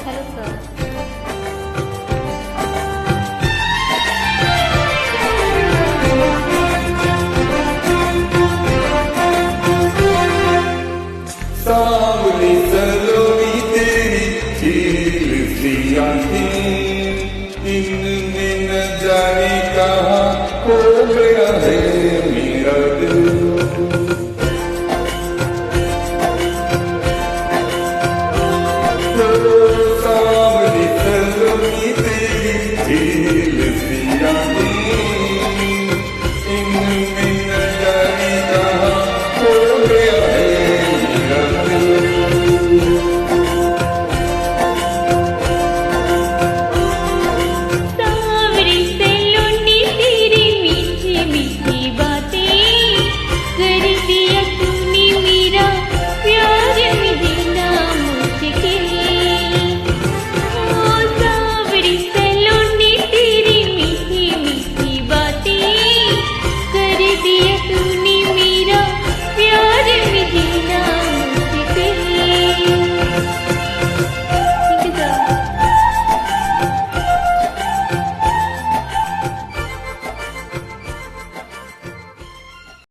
Hello sir. सामने सलोनी तेरी खील सी आंखें, इनने न जाने कहाँ खो गया है मेरा दिल। सामने सलोनी